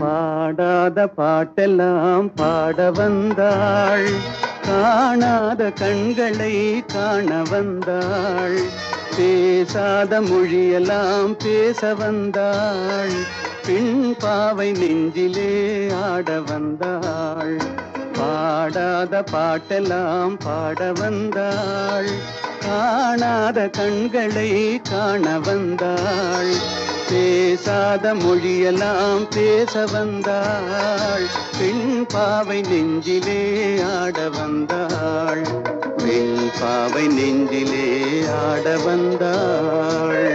பாடாத பாட்டெல்லாம் பாட வந்தாள், காணாத கண்களை காண வந்தாள், பேசாத மொழியெல்லாம் பேச வந்தாள், பெண் பாவை நெஞ்சிலே ஆட வந்தாள். பாடாத பாட்டெல்லாம் பாட வந்தாள், காணாத கண்களை காண வந்தாள், பேசாத மொழியெல்லாம் பேச வந்தாள், பெண் பாவை நெஞ்சிலே ஆட வந்தாள், பெண் பாவை நெஞ்சிலே ஆட வந்தாள்.